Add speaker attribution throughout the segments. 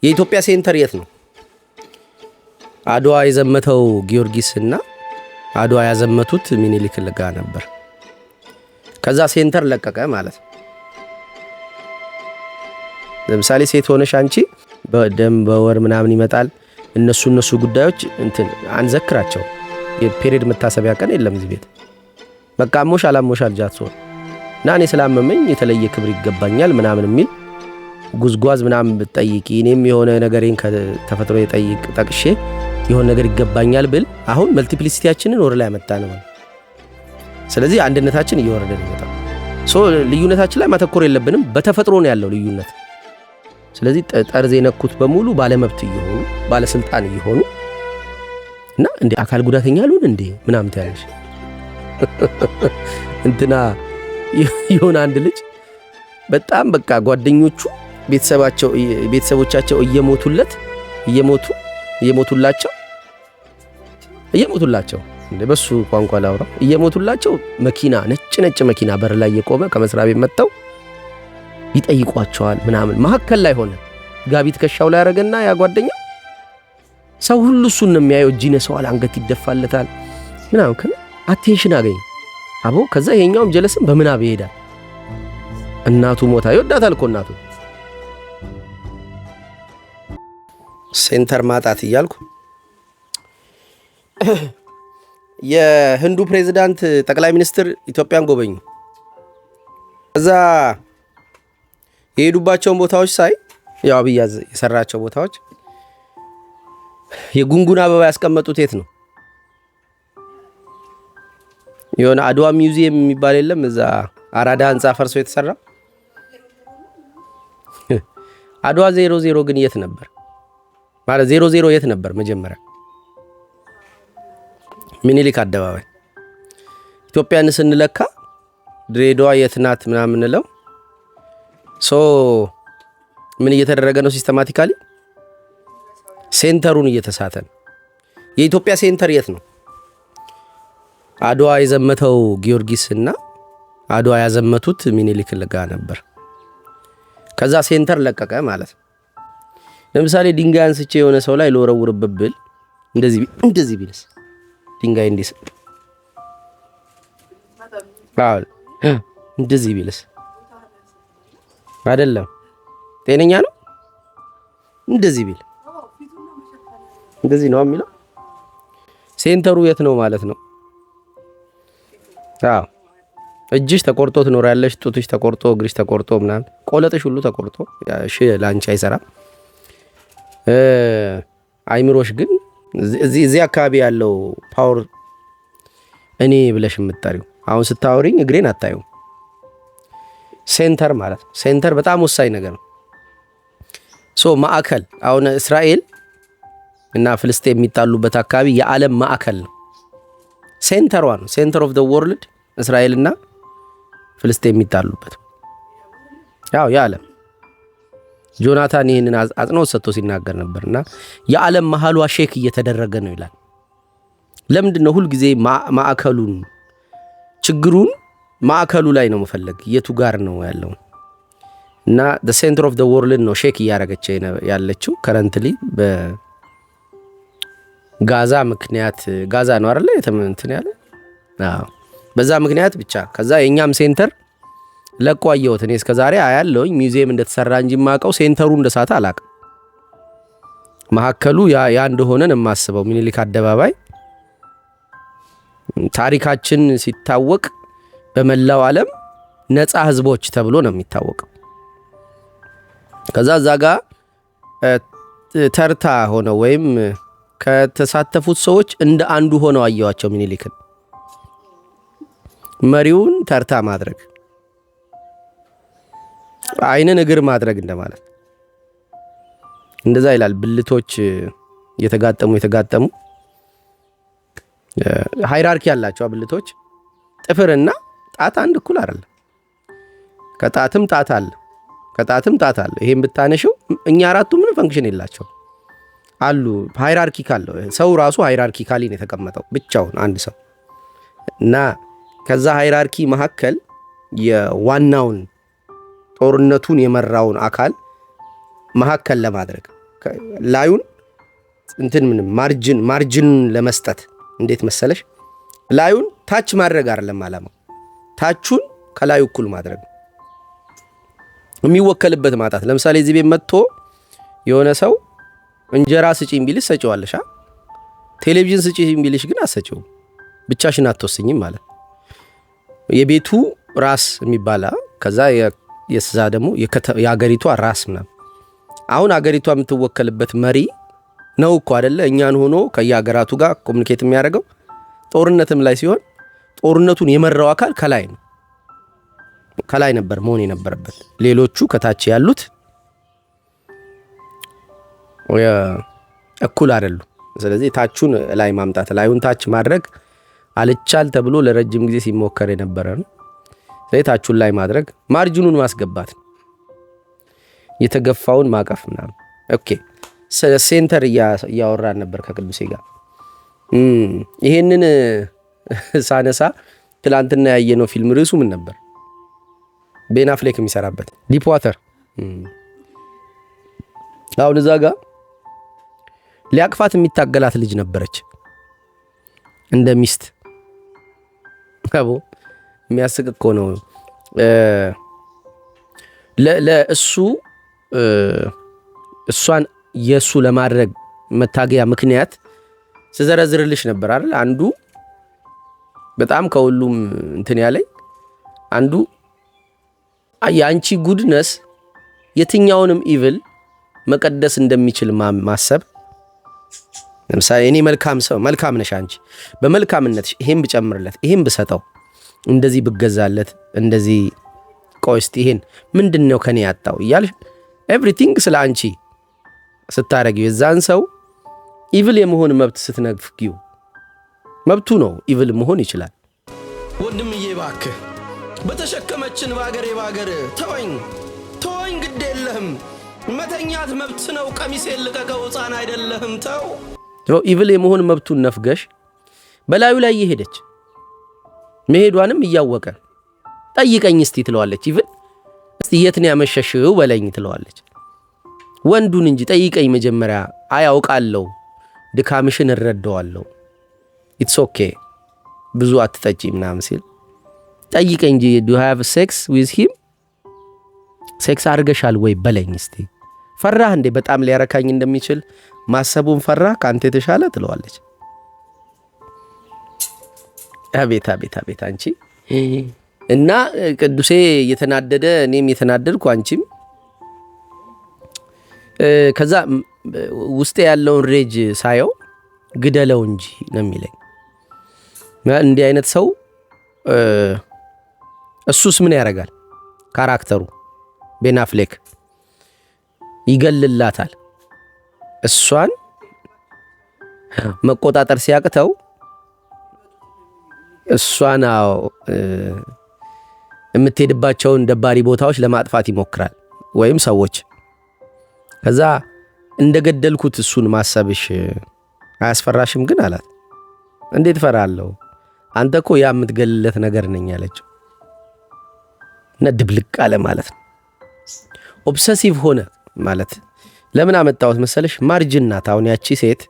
Speaker 1: የኢትዮጵያ ሴንተር የት ነው? አድዋ የዘመተው ጊዮርጊስና አድዋ ያዘመቱት ሚኒሊክ ጋር ነበር። ከዛ ሴንተር ለቀቀ ማለት ነው። ለምሳሌ ሴት ሆነሽ አንቺ በደም በወር ምናምን ይመጣል። እነሱ ጉዳዮች አንዘክራቸው። የፔሪድ መታሰቢያ ቀን የለም እዚህ ቤት። በቃ አሞሻል አልጃት ሶል እና እኔ ስላመመኝ የተለየ ክብር ይገባኛል ምናምን የሚል ጉዝጓዝ ምናምን ብትጠይቂ እኔም የሆነ ነገሬን ከተፈጥሮ ጠቅሼ የሆነ ነገር ይገባኛል ብል አሁን መልቲፕሊሲቲያችንን ወር ላይ ያመጣ ነው። ስለዚህ አንድነታችን እየወረደ ነው የመጣው። ልዩነታችን ላይ ማተኮር የለብንም። በተፈጥሮ ነው ያለው ልዩነት። ስለዚህ ጠርዝ የነኩት በሙሉ ባለመብት እየሆኑ ባለስልጣን እየሆኑ እና እንዴ አካል ጉዳተኛ አሉን እንዴ ምናምን ታያለሽ። የሆነ አንድ ልጅ በጣም በቃ ጓደኞቹ ቤተሰቦቻቸው እየሞቱላቸው እንደ በሱ ቋንቋ ላውራ እየሞቱላቸው መኪና ነጭ መኪና በር ላይ የቆመ ከመስሪያ ቤት መጣው ይጠይቋቸዋል ምናምን። መሐከል ላይ ሆነ ጋቢ ትከሻው ላይ ያረጋና ያ ጓደኛ ሰው ሁሉ እሱን ነው የሚያየው። እጅ ይነሳዋል፣ አንገት ይደፋለታል ምናምን አቴንሽን አገኝ አቦ። ከዛ ይሄኛውም ጀለስም በምናብ ይሄዳል። እናቱ ሞታ ይወዳታል እኮ እናቱ። ሴንተር ማጣት እያልኩ የህንዱ ፕሬዝዳንት ጠቅላይ ሚኒስትር ኢትዮጵያን ጎበኙ። ከዛ የሄዱባቸውን ቦታዎች ሳይ ያው አብይ የሰራቸው ቦታዎች የጉንጉን አበባ ያስቀመጡት የት ነው? የሆነ አድዋ ሚውዚየም የሚባል የለም እዛ አራዳ ህንጻ ፈርሶ የተሰራ አድዋ 00 ግን የት ነበር ማለት 00 የት ነበር መጀመሪያ? ሚኒሊክ አደባባይ። ኢትዮጵያን ስንለካ ድሬዳዋ የት ናት ምናምን እንለው ምን እየተደረገ ነው? ሲስተማቲካሊ ሴንተሩን እየተሳተን። የኢትዮጵያ ሴንተር የት ነው? አድዋ የዘመተው ጊዮርጊስና አድዋ ያዘመቱት ሚኒሊክ ጋር ነበር። ከዛ ሴንተር ለቀቀ ማለት ነው። ለምሳሌ ድንጋይ አንስቼ የሆነ ሰው ላይ ለወረውርበት ብል እንደዚህ ቢልስ ድንጋይ እንደዚህ ቢልስ አይደለም ጤነኛ ነው? እንደዚህ ቢል እንደዚህ ነው የሚለው። ሴንተሩ የት ነው ማለት ነው? እጅሽ ተቆርጦ ትኖሪያለሽ፣ ጡትሽ ተቆርጦ፣ እግርሽ ተቆርጦ ምናምን ቆለጥሽ ሁሉ ተቆርጦ እሺ ላንቺ አይሰራም። አይምሮሽ ግን እዚህ አካባቢ ያለው ፓወር እኔ ብለሽ የምትጠሪው አሁን ስታወሪኝ እግሬን አታዩ። ሴንተር ማለት ነው። ሴንተር በጣም ወሳኝ ነገር ነው። ማዕከል አሁን እስራኤል እና ፍልስጤም የሚጣሉበት አካባቢ የዓለም ማዕከል ነው። ሴንተሯ ነው። ሴንተር ኦፍ ዘ ወርልድ እስራኤልና ፍልስጤም የሚጣሉበት ያው የዓለም ጆናታን ይህንን አጽንኦት ሰጥቶ ሲናገር ነበርና የዓለም መሃሏ ሼክ እየተደረገ ነው ይላል። ለምንድን ነው ሁልጊዜ ማዕከሉን ችግሩን ማዕከሉ ላይ ነው መፈለግ የቱ ጋር ነው ያለው? እና the center of the world ነው ሼክ እያደረገች ያለችው ከረንትሊ በጋዛ ምክንያት። ጋዛ ነው አይደል የተመንተን ያለ በዛ ምክንያት ብቻ። ከዛ የኛም ሴንተር ለቆ አየሁት እኔ እስከዛሬ አያለውኝ ሚውዚየም እንደተሰራ እንጂ ማቀው ሴንተሩ እንደሳተ አላቅም። ማዕከሉ ያ እንደሆነን የማስበው ሚኒሊክ አደባባይ ታሪካችን ሲታወቅ በመላው ዓለም ነፃ ህዝቦች ተብሎ ነው የሚታወቀው። ከዛ ዛጋ ተርታ ሆነው ወይም ከተሳተፉት ሰዎች እንደ አንዱ ሆነው አየዋቸው። ሚኒሊክን መሪውን ተርታ ማድረግ አይንን እግር ማድረግ እንደማለት እንደዛ ይላል። ብልቶች የተጋጠሙ ሃይራርኪ ያላቸው ብልቶች ጥፍርና ጣት አንድ እኩል አይደለም። ከጣትም ጣት አለ። ይሄን ብታነሽው እኛ አራቱ ምንም ፈንክሽን የላቸው አሉ። ሃይራርኪ ካለው ሰው ራሱ ሃይራርኪ ካሊ ነው የተቀመጠው ብቻውን አንድ ሰው እና ከዛ ሃይራርኪ መካከል የዋናውን ጦርነቱን የመራውን አካል መካከል ለማድረግ ላዩን እንትን ምንም ማርጅን ለመስጠት እንዴት መሰለሽ ላዩን ታች ማድረግ አይደለም ዓላማው፣ ታቹን ከላዩ እኩል ማድረግ የሚወከልበት ማጣት። ለምሳሌ እዚህ ቤት መጥቶ የሆነ ሰው እንጀራ ስጪኝ ቢልሽ ሰጪዋለሽ፣ ቴሌቪዥን ስጪኝ ቢልሽ ግን አሰጪው፣ ብቻሽን አትወስኝም ማለት የቤቱ ራስ የሚባል ከዛ የስዛ ደግሞ የአገሪቷ ራስ ምናምን። አሁን አገሪቷ የምትወከልበት መሪ ነው እኮ አይደለ? እኛን ሆኖ ከየሀገራቱ ጋር ኮሙኒኬት የሚያደርገው ጦርነትም ላይ ሲሆን ጦርነቱን የመራው አካል ከላይ ነበር መሆን የነበረበት። ሌሎቹ ከታች ያሉት እኩል አይደሉ። ስለዚህ ታቹን ላይ ማምጣት ላዩን ታች ማድረግ አልቻል ተብሎ ለረጅም ጊዜ ሲሞከር የነበረ ነው። ስለዚህ ታቹን ላይ ማድረግ ማርጅኑን ማስገባት የተገፋውን ማቀፍ ምናምን። ኦኬ ሴንተር እያወራን ነበር ከቅዱሴ ጋር። ይሄንን ሳነሳ ትላንትና ያየነው ፊልም ርዕሱ ምን ነበር? ቤን አፍሌክ የሚሰራበት ዲፕ ዋተር። አሁን እዛ ጋር ሊያቅፋት የሚታገላት ልጅ ነበረች እንደ ሚስት። አቦ የሚያስቅ እኮ ነው። ለእሱ እሷን የሱ ለማድረግ መታገያ ምክንያት ስዘረዝርልሽ ነበር አይደል? አንዱ በጣም ከሁሉም እንትን ያለኝ አንዱ የአንቺ ጉድነስ የትኛውንም ኢቭል መቀደስ እንደሚችል ማሰብ። ለምሳሌ እኔ መልካም ነሽ አንቺ፣ በመልካምነትሽ ይሄን ብጨምርለት፣ ይሄን ብሰጠው፣ እንደዚህ ብገዛለት፣ እንደዚህ ቆይስቲ ይሄን ምንድነው ከኔ ያጣው እያልሽ ኤቭሪቲንግ ስለ አንቺ ስታረጊው የዛን ሰው ኢቭል የመሆን መብት ስትነፍጊው፣ መብቱ ነው ኢቭል መሆን ይችላል።
Speaker 2: ወንድምዬ እባክህ በተሸከመችን ባገር ተወኝ ግድ የለህም፣ መተኛት መብት ነው፣ ቀሚሴን ልቀቀው፣ ሕፃን አይደለህም ተው።
Speaker 1: ኢቭል የመሆን መብቱን ነፍገሽ በላዩ ላይ እየሄደች መሄዷንም እያወቀ ጠይቀኝ እስቲ ትለዋለች። ኢቭል እስቲ የት ነው ያመሸሽው በለኝ ትለዋለች። ወንዱን እንጂ ጠይቀኝ መጀመሪያ፣ አያውቃለሁ ድካምሽን እረዳዋለሁ፣ ኢትስ ኦኬ ብዙ አትጠጪ ምናምን ሲል ጠይቀኝ እንጂ ዱ ዩ ሃቭ ሴክስ ዊዝ ሂም፣ ሴክስ አድርገሻል ወይ በለኝ እስቲ። ፈራህ እንዴ በጣም ሊያረካኝ እንደሚችል ማሰቡን ፈራህ ካንተ የተሻለ ትለዋለች። አቤት አቤት አቤት አንቺ እና ቅዱሴ የተናደደ እኔም የተናደድኩ አንቺም ከዛ ውስጥ ያለውን ሬጅ ሳየው ግደለው እንጂ ነው የሚለኝ። እንዲህ አይነት ሰው እሱስ ምን ያደርጋል? ካራክተሩ ቤን አፍሌክ ይገልላታል። እሷን መቆጣጠር ሲያቅተው እሷን የምትሄድባቸውን ደባሪ ቦታዎች ለማጥፋት ይሞክራል፣ ወይም ሰዎች። ከዛ እንደገደልኩት እሱን ማሰብሽ አያስፈራሽም ግን አላት። እንዴት ፈራለሁ? አንተ እኮ ያ የምትገልለት ነገር ነኝ አለችው። እና ድብልቅ አለ ማለት ነው። ኦብሰሲቭ ሆነ ማለት ለምን አመጣሁት መሰለሽ? ማርጅን ናት። አሁን ያቺ ሴት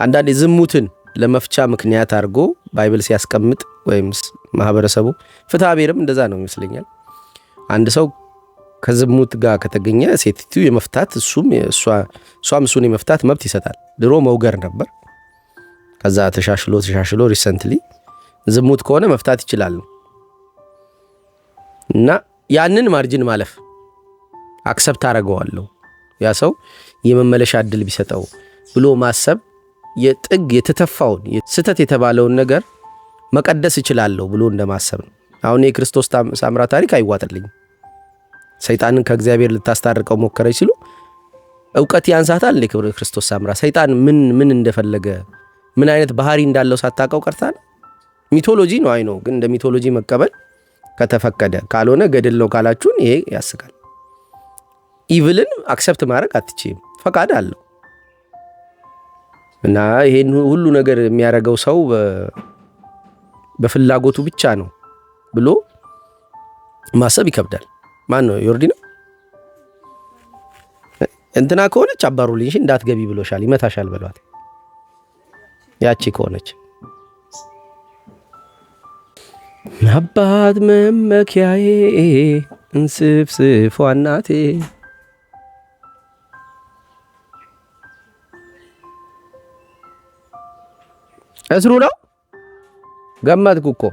Speaker 1: አንዳንዴ ዝሙትን ለመፍቻ ምክንያት አድርጎ ባይብል ሲያስቀምጥ ወይም ማህበረሰቡ ፍትሐ ብሔርም እንደዛ ነው ይመስለኛል። አንድ ሰው ከዝሙት ጋር ከተገኘ ሴቲቱ የመፍታት እሷም እሱን የመፍታት መብት ይሰጣል። ድሮ መውገር ነበር። ከዛ ተሻሽሎ ሪሰንትሊ ዝሙት ከሆነ መፍታት ይችላል። እና ያንን ማርጅን ማለፍ አክሰፕት አደርገዋለሁ፣ ያ ሰው የመመለሻ እድል ቢሰጠው ብሎ ማሰብ የጥግ የተተፋውን ስህተት የተባለውን ነገር መቀደስ ይችላለሁ ብሎ እንደማሰብ ነው። አሁን የክርስቶስ ሳምራ ታሪክ አይዋጥልኝ። ሰይጣንን ከእግዚአብሔር ልታስታርቀው ሞከረች ሲሉ ዕውቀት ያንሳታል። ለክርስቶስ ሳምራ ሰይጣን ምን እንደፈለገ ምን አይነት ባህሪ እንዳለው ሳታውቀው ቀርታል። ሚቶሎጂ ነው አይ ነው፣ ግን እንደ ሚቶሎጂ መቀበል ከተፈቀደ፣ ካልሆነ ገድል ነው ካላችሁን ይሄ ያስቃል። ኢቭልን አክሰፕት ማድረግ አትችይም፣ ፈቃድ አለው። እና ይሄን ሁሉ ነገር የሚያደርገው ሰው በፍላጎቱ ብቻ ነው ብሎ ማሰብ ይከብዳል። ማን ነው? ዮርዲ ነው። እንትና ከሆነች አባሩልኝ እሺ እንዳትገቢ ብሎሻል ይመታሻል በሏት። ያቺ ከሆነች አባት መመኪያዬ እንስፍስፏ እናቴ እስሩ ነው ገመትኩ እኮ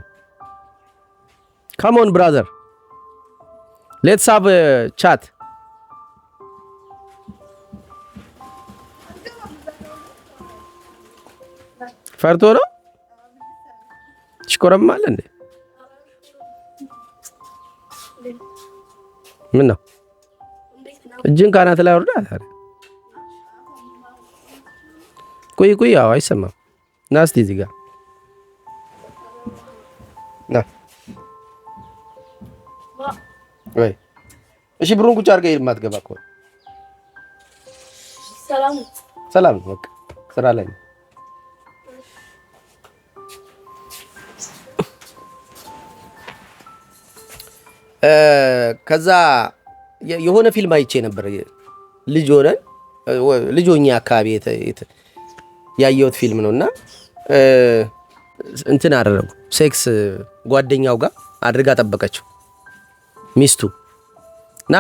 Speaker 1: ካሞን ብራዘር ሌትስ ሃቭ ቻት ፈርቶ ነው ትሽኮረማል እንዴ ምን ነው እጅን ካናት ላይ ወርዳ ቆይ ያው አይሰማም ና እስቲ እዚህ ጋር ና ወይ እሺ ብሩን ቁጭ አድርገህ የማትገባ እኮ ሰላም በቃ ስራ ላይ ነው ከዛ የሆነ ፊልም አይቼ ነበር ልጅ ሆኜ አካባቢ ያየሁት ፊልም ነውና እንትን አደረጉ ሴክስ ጓደኛው ጋር አድርጋ ጠበቀችው ሚስቱ እና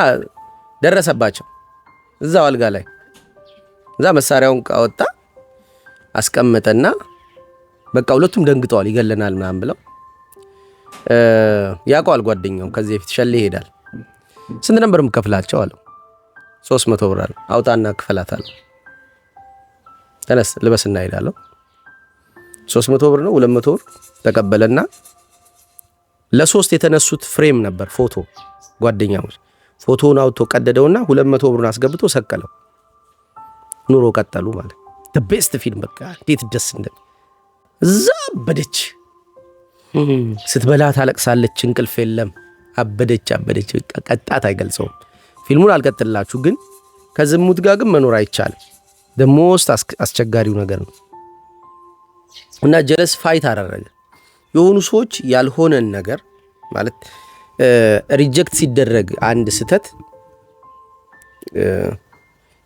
Speaker 1: ደረሰባቸው እዛው አልጋ ላይ እዛ መሳሪያውን አወጣ አስቀመጠና በቃ ሁለቱም ደንግጠዋል ይገለናል ምናምን ብለው ያውቀዋል ጓደኛው ከዚህ በፊት ሸሌ ይሄዳል ስንት ነበር የምከፍላቸው አለው 300 ብር አለ አውጣና ክፈላት አለ ተነስ ልበስና ሄዳለሁ 300 ብር ነው 200 ብር ተቀበለና ለሶስት የተነሱት ፍሬም ነበር ፎቶ ጓደኛው ፎቶውን አውጥቶ ቀደደውና 200 ብሩን አስገብቶ ሰቀለው ኑሮ ቀጠሉ ማለት the best ፊልም በቃ እንዴት ደስ እንደ እዛ አበደች ስትበላ ታለቅሳለች እንቅልፍ የለም አበደች በቃ ቀጣት አይገልጸውም ፊልሙን አልቀጥላችሁ ግን ከዝሙት ጋር ግን መኖር አይቻልም the most አስቸጋሪው ነገር ነው እና ጀለስ ፋይት አደረገ የሆኑ ሰዎች ያልሆነን ነገር ማለት ሪጀክት ሲደረግ አንድ ስተት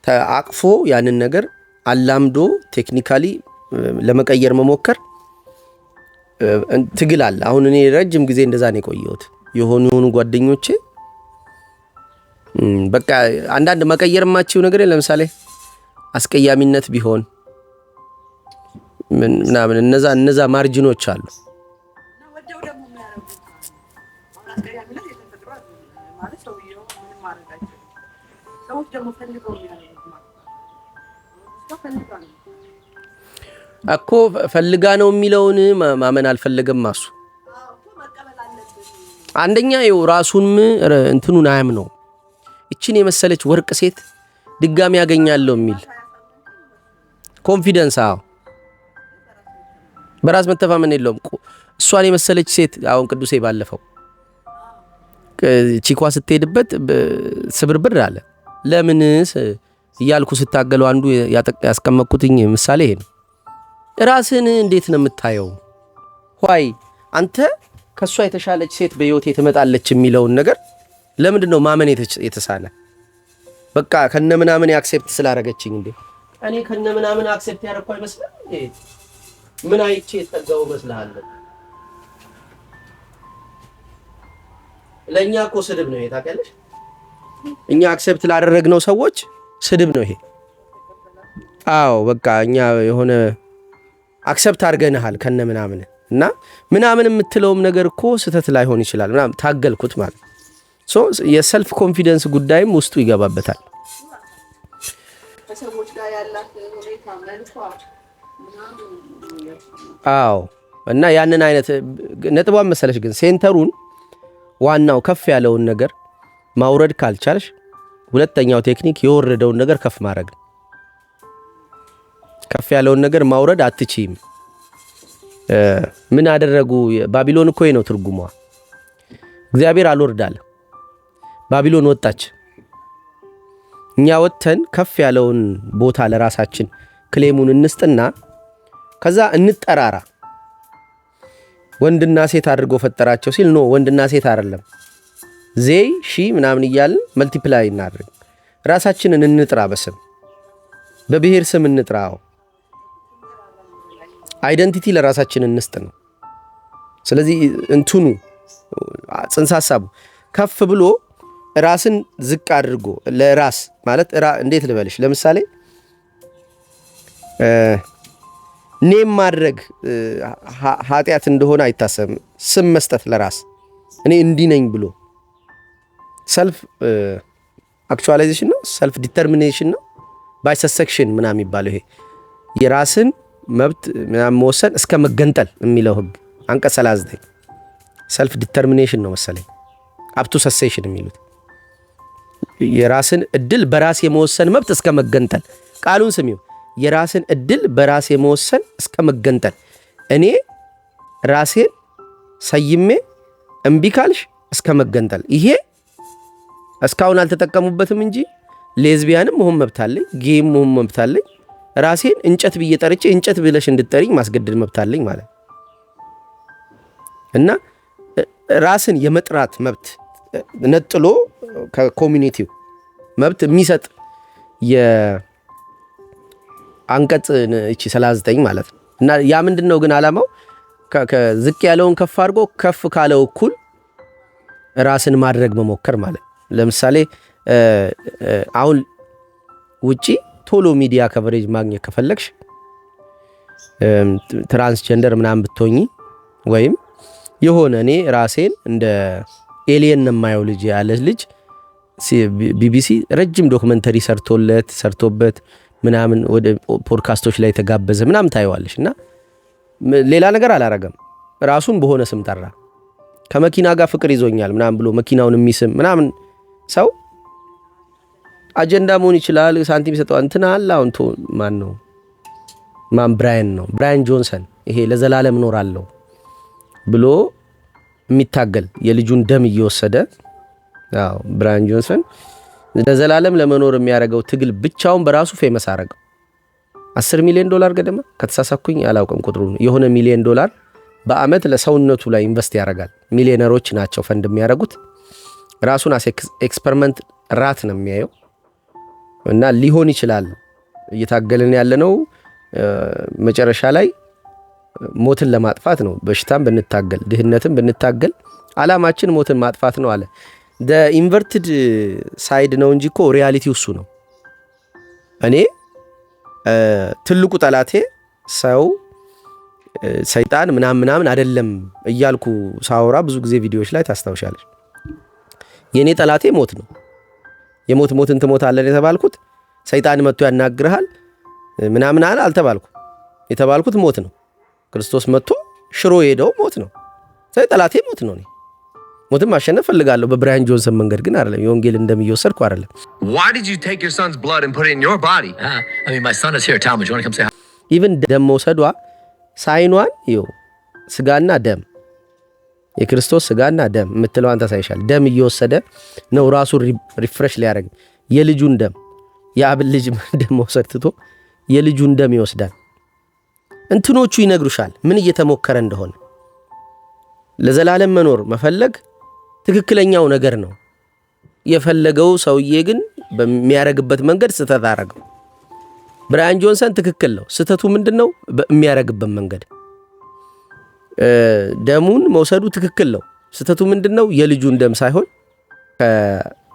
Speaker 1: ተአቅፎ ያንን ነገር አላምዶ ቴክኒካሊ ለመቀየር መሞከር ትግል አለ አሁን እኔ ረጅም ጊዜ እንደዛ ነው የቆየሁት የሆኑ ጓደኞቼ በቃ አንዳንድ መቀየር ማችው ነገር ለምሳሌ አስቀያሚነት ቢሆን ምናምን እነዛ ማርጂኖች አሉ እኮ ፈልጋ ነው የሚለውን ማመን አልፈለገም ማሱ አንደኛ ይው ራሱን እንትኑን አያምነው እቺን የመሰለች ወርቅ ሴት ድጋሚ ያገኛለሁ የሚል ኮንፊደንስ በራስ መተማመን የለውም እሷን የመሰለች ሴት አሁን ቅዱሴ ባለፈው ቺኳ ስትሄድበት ስብርብር አለ ለምንስ እያልኩ ስታገለው አንዱ ያስቀመጥኩትኝ ምሳሌ ይሄ ነው ራስን እንዴት ነው የምታየው ሆይ አንተ ከሷ የተሻለች ሴት በህይወት ትመጣለች የሚለውን ነገር ለምንድን ነው ማመን የተሳለ በቃ ከነምናምን አክሴፕት ስላደረገችኝ እንዴ እኔ ከነምናምን አክሴፕት ያደረኩ አይመስልም ምን አይቼ ተጠጋው መስልሃል ለኛ እኮ ስድብ ነው ታውቂያለሽ እኛ አክሴፕት ላደረግነው ሰዎች ስድብ ነው ይሄ አዎ በቃ እኛ የሆነ አክሴፕት አድርገናል ከነምናምን እና ምናምን የምትለውም ነገር እኮ ስተት ላይ ሆን ይችላል ምናምን ታገልኩት ማለት ሶ የሰልፍ ኮንፊደንስ ጉዳይም ውስጡ ይገባበታል ከሰዎች ጋር ያላት ሁኔታ መልኳ አዎ እና ያንን አይነት ነጥቧን መሰለሽ ግን ሴንተሩን ዋናው ከፍ ያለውን ነገር ማውረድ ካልቻልሽ ሁለተኛው ቴክኒክ የወረደውን ነገር ከፍ ማድረግ ከፍ ያለውን ነገር ማውረድ አትችይም ምን አደረጉ ባቢሎን እኮ ነው ትርጉሟ እግዚአብሔር አልወርዳለ ባቢሎን ወጣች እኛ ወጥተን ከፍ ያለውን ቦታ ለራሳችን ክሌሙን እንስጥና ከዛ እንጠራራ ወንድና ሴት አድርጎ ፈጠራቸው ሲል ነው ወንድና ሴት አይደለም ዜይ ሺ ምናምን ይያል መልቲፕላይ እናድርግ ራሳችንን እንጥራ፣ በስም በብሔር ስም እንጥራው። አይደንቲቲ ለራሳችን እንስጥ ነው። ስለዚህ እንትኑ ጽንሰ ሐሳቡ ከፍ ብሎ ራስን ዝቅ አድርጎ ለራስ ማለት እንዴት ልበልሽ፣ ለምሳሌ ኔም ማድረግ ኃጢአት እንደሆነ አይታሰብም። ስም መስጠት ለራስ እኔ እንዲህ ነኝ ብሎ ሰልፍ አክቹዋላይዜሽን ነው፣ ሰልፍ ዲተርሚኔሽን ነው፣ ባይሰሰክሽን ምናምን የሚባለው ይሄ የራስን መብት ምናምን መወሰን እስከ መገንጠል የሚለው ህግ አንቀጽ 39 ሰልፍ ዲተርሚኔሽን ነው መሰለኝ፣ አፕቱ ሰሴሽን የሚሉት የራስን እድል በራስ የመወሰን መብት እስከ መገንጠል። ቃሉን ስሚው፣ የራስን እድል በራስ የመወሰን እስከ መገንጠል። እኔ ራሴን ሰይሜ እምቢ ካልሽ እስከ መገንጠል። ይሄ እስካሁን አልተጠቀሙበትም እንጂ ሌዝቢያንም መሆን መብት አለኝ፣ ጌም መሆን መብት አለኝ። ራሴን እንጨት ብዬ ጠርቼ እንጨት ብለሽ እንድትጠሪኝ ማስገደድ መብት አለኝ ማለት እና ራስን የመጥራት መብት ነጥሎ ከኮሚኒቲው መብት የሚሰጥ የአንቀጽ እቺ 39 ማለት ነው። እና ያ ምንድነው ግን ዓላማው ዝቅ ያለውን ከፍ አድርጎ ከፍ ካለው እኩል ራስን ማድረግ መሞከር ማለት። ለምሳሌ አሁን ውጪ ቶሎ ሚዲያ ከቨሬጅ ማግኘት ከፈለግሽ ትራንስጀንደር ምናምን ብትሆኚ ወይም የሆነ እኔ ራሴን እንደ ኤሊየን የማየው ልጅ ያለ ልጅ ቢቢሲ ረጅም ዶክመንተሪ ሰርቶበት ምናምን ወደ ፖድካስቶች ላይ ተጋበዘ ምናምን ታየዋለሽ። እና ሌላ ነገር አላረገም፣ ራሱን በሆነ ስም ጠራ። ከመኪና ጋር ፍቅር ይዞኛል ምናምን ብሎ መኪናውን የሚስም ምናምን ሰው አጀንዳ መሆን ይችላል። ሳንቲም ይሰጠዋል። እንትና አለ አሁን ብራያን ጆንሰን ይሄ ለዘላለም እኖራለሁ ብሎ የሚታገል የልጁን ደም እየወሰደ ብራያን ጆንሰን ለዘላለም ለመኖር የሚያደርገው ትግል ብቻውን በራሱ ፌመስ አደረገው። $10 ሚሊዮን ገደማ ከተሳሳኩኝ አላውቅም ቁጥሩን። የሆነ $1 ሚሊዮን በአመት ለሰውነቱ ላይ ኢንቨስት ያደርጋል። ሚሊዮነሮች ናቸው ፈንድ የሚያደርጉት። ራሱን ኤክስፐሪመንት ራት ነው የሚያየው። እና ሊሆን ይችላል እየታገልን ያለነው መጨረሻ ላይ ሞትን ለማጥፋት ነው። በሽታም ብንታገል ድህነትን ብንታገል አላማችን ሞትን ማጥፋት ነው አለ። ኢንቨርትድ ሳይድ ነው እንጂ እኮ ሪያሊቲው እሱ ነው። እኔ ትልቁ ጠላቴ ሰው ሰይጣን ምናምን አይደለም እያልኩ ሳወራ ብዙ ጊዜ ቪዲዮዎች ላይ ታስታውሻለሽ። የኔ ጠላቴ ሞት ነው። ሞትን ትሞታለህ የተባልኩት ሰይጣን መጥቶ ያናግርሃል ምናምን አልተባልኩ። የተባልኩት ሞት ነው። ክርስቶስ መጥቶ ሽሮ ሄደው ሞት ነው። ጠላቴ ሞት ነው። ሞትን ማሸነፍ ፈልጋለሁ በብራያን ጆንሰን መንገድ ግን አይደለም። የወንጌል እንደሚወሰድኩ አይደለም።
Speaker 3: Why did you take your son's blood and put it in your body?
Speaker 4: I mean, my son is here. Talmud, you want to come say hi?
Speaker 1: ኢቭን ደም መውሰዷ ሳይኗን ይኸው ስጋና ደም የክርስቶስ ስጋና ደም የምትለዋን ታሳይሻል። ደም እየወሰደ ነው ራሱን ሪፍሬሽ ሊያደርግ። የልጁን ደም የአብን ልጅ ደም መውሰድ ትቶ የልጁን ደም ይወስዳል። እንትኖቹ ይነግሩሻል ምን እየተሞከረ እንደሆነ። ለዘላለም መኖር መፈለግ ትክክለኛው ነገር ነው። የፈለገው ሰውዬ ግን በሚያረግበት መንገድ ስተት አረገው። ብራያን ጆንሰን ትክክል ነው። ስተቱ ምንድነው? በሚያረግበት መንገድ ደሙን መውሰዱ ትክክል ነው። ስተቱ ምንድነው? የልጁን ደም ሳይሆን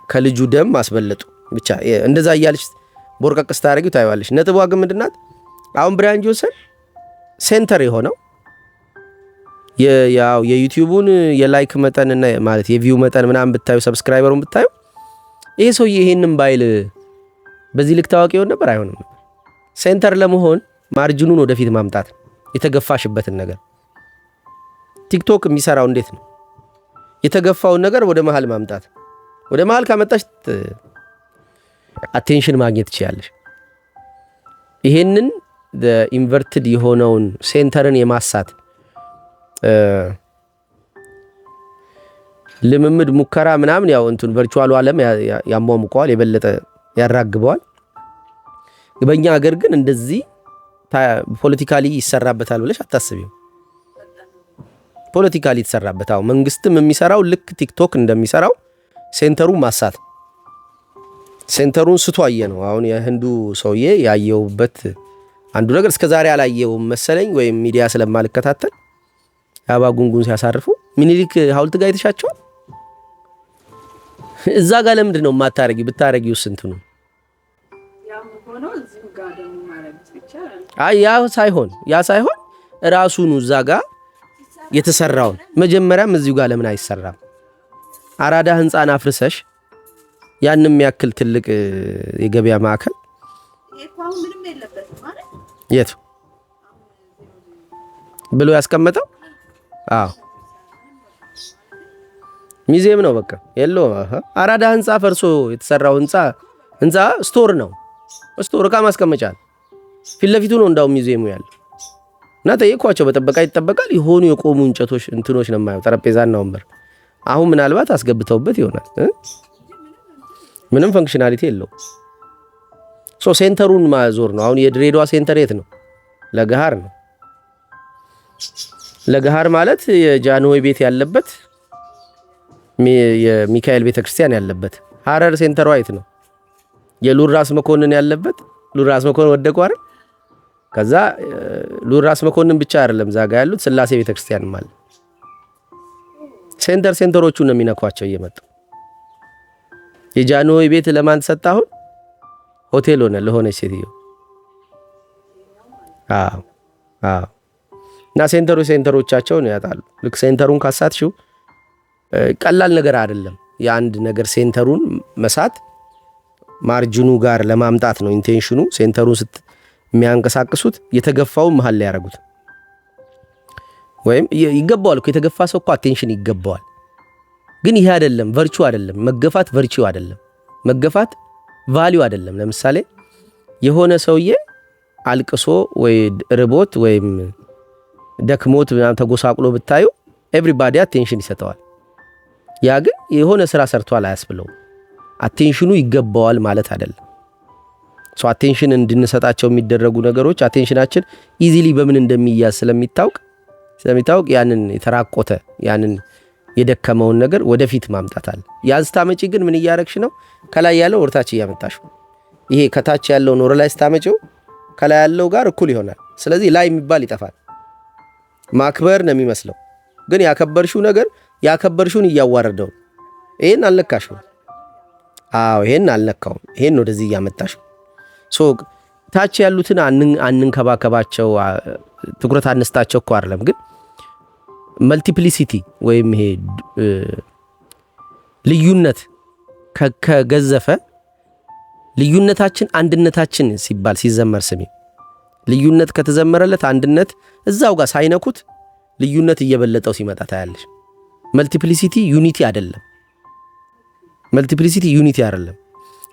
Speaker 1: ከልጁ ደም ማስበለጡ ብቻ። እንደዛ እያለች ቦርቀቅስ ታረጊው ታይዋለሽ። ነጥቧ ግን ምንድናት? አሁን ብራያን ጆንሰን ሴንተር የሆነው ያው የዩቲዩቡን የላይክ መጠንና ማለት የቪው መጠን ምናምን ብታዩ ሰብስክራይበሩን ብታዩ ይሄ ሰውዬ ይሄንን ባይል በዚህ ልክ ታዋቂ ይሆን ነበር? አይሆንም ነበር። ሴንተር ለመሆን ማርጂኑን ወደፊት ማምጣት የተገፋሽበትን ነገር። ቲክቶክ የሚሰራው እንዴት ነው? የተገፋውን ነገር ወደ መሃል ማምጣት። ወደ መሃል ካመጣሽ አቴንሽን ማግኘት ትችያለሽ። ይሄንን ኢንቨርትድ የሆነውን ሴንተርን የማሳት ልምምድ ሙከራ ምናምን ያው እንትን ቨርቹዋሉ ዓለም ያሟሙቀዋል፣ የበለጠ ያራግበዋል። በእኛ ሀገር ግን እንደዚህ ፖለቲካሊ ይሰራበታል ብለሽ አታስቢም። ፖለቲካሊ ይሰራበታል። መንግስትም የሚሰራው ልክ ቲክቶክ እንደሚሰራው ሴንተሩ ማሳት ሴንተሩን ስቶ አየ ነው። አሁን የህንዱ ሰውዬ ያየውበት አንዱ ነገር እስከዛሬ አላየውም መሰለኝ ወይም ሚዲያ ስለማልከታተል አባ ጉንጉን ሲያሳርፉ ሚኒሊክ ሐውልት ጋር የተሻቸው እዛ ጋር ለምንድን ነው ማታረጊ? ብታረጊው ስንት ነው? ያ ሳይሆን ራሱን እዛ ጋር የተሰራውን መጀመሪያም እዚሁ ጋር ለምን አይሰራም? አራዳ ህንጻን አፍርሰሽ ያንንም ያክል ትልቅ የገበያ ማዕከል የቱ ብሎ ያስቀመጠው? አዎ ሚዚየም ነው በቃ የለው። አራዳ ህንጻ ፈርሶ የተሰራው ህንጻ ስቶር ነው። ስቶር ዕቃ ማስቀመጫ ፊት ለፊቱ ነው እንዳው ሚዚየሙ ያለው። እና ጠየኳቸው በጥበቃ ይጠበቃል የሆኑ የቆሙ እንጨቶች እንትኖች ነው የማየው ጠረጴዛና ወንበር። አሁን ምናልባት አስገብተውበት ይሆናል። ምንም ፈንክሽናሊቲ የለው። ሴንተሩን ማዞር ነው። አሁን የድሬዳዋ ሴንተር የት ነው? ለገሃር ነው። ለገሃር ማለት የጃንሆይ ቤት ያለበት የሚካኤል ቤተክርስቲያን ያለበት። ሐረር ሴንተሯ የት ነው? የሉል ራስ መኮንን ያለበት። ሉል ራስ መኮንን ወደቁ አይደል? ከዛ ሉል ራስ መኮንን ብቻ አይደለም ዛጋ ያሉት ስላሴ ቤተክርስቲያን ማለት ሴንተሮቹ ነው የሚነኳቸው እየመጡ። የጃንሆይ ቤት ለማን ተሰጣ? አሁን ሆቴል ሆነ ለሆነች ሴትዮ። አዎ እና ሴንተሮቻቸውን ያጣሉ። ልክ ሴንተሩን ካሳትሽው ቀላል ነገር አይደለም። የአንድ ነገር ሴንተሩን መሳት ማርጂኑ ጋር ለማምጣት ነው ኢንቴንሽኑ። ሴንተሩን የሚያንቀሳቅሱት የተገፋው መሃል ላይ ያረጉት ወይም ይገባዋል እኮ የተገፋ ሰው እኮ አቴንሽን ይገባዋል። ግን ይሄ አይደለም ቨርቹ አይደለም። መገፋት ቨርቹ አይደለም። መገፋት ቫልዩ አይደለም። ለምሳሌ የሆነ ሰውዬ አልቅሶ ወይ ርቦት ወይም ደክሞት ምናምን ተጎሳቅሎ ብታዩ ኤቭሪባዲ አቴንሽን ይሰጠዋል። ያ ግን የሆነ ስራ ሰርቷል አያስብለው። አቴንሽኑ ይገባዋል ማለት አይደለም። አቴንሽን እንድንሰጣቸው የሚደረጉ ነገሮች አቴንሽናችን ኢዚሊ በምን እንደሚያዝ ስለሚታወቅ ያንን የተራቆተ ያንን የደከመውን ነገር ወደፊት ማምጣታል። ያን ስታመጪ ግን ምን እያረግሽ ነው? ከላይ ያለው ወርታች እያመጣሽ ነው። ይሄ ከታች ያለው ኖር ላይ ስታመጪው ከላይ ያለው ጋር እኩል ይሆናል። ስለዚህ ላይ የሚባል ይጠፋል። ማክበር ነው የሚመስለው፣ ግን ያከበርሽው ነገር ያከበርሽውን እያዋረደው። ይሄን አልነካሽው። ይሄን አልነካውም። ይሄን ወደዚህ እያመጣሽው። ታች ያሉትን አንንከባከባቸው፣ ትኩረት አንስታቸው እኮ አይደለም። ግን መልቲፕሊሲቲ ወይም ይሄ ልዩነት ከገዘፈ ልዩነታችን አንድነታችን ሲባል ሲዘመር ስሚ። ልዩነት ከተዘመረለት አንድነት እዛው ጋር ሳይነኩት ልዩነት እየበለጠው ሲመጣ ታያለሽ። መልቲፕሊሲቲ ዩኒቲ አይደለም።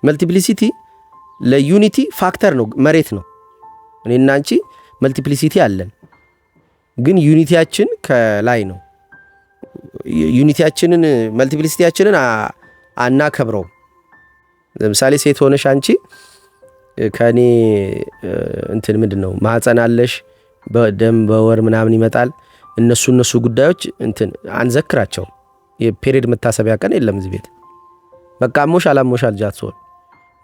Speaker 1: መልቲፕሊሲቲ ለዩኒቲ ፋክተር ነው፣ መሬት ነው። እኔና አንቺ መልቲፕሊሲቲ አለን፣ ግን ዩኒቲያችን ከላይ ነው። ዩኒቲያችንን መልቲፕሊሲቲያችንን አናከብረው። ለምሳሌ ሴት ሆነሽ አንቺ ከኔ እንትን ምንድነው ማህፀን አለሽ፣ በደም በወር ምናምን ይመጣል። እነሱ ጉዳዮች እንትን አንዘክራቸው። የፔሪድ መታሰቢያ ቀን የለም እዚህ ቤት። በቃ አሞሻል ጃትሶን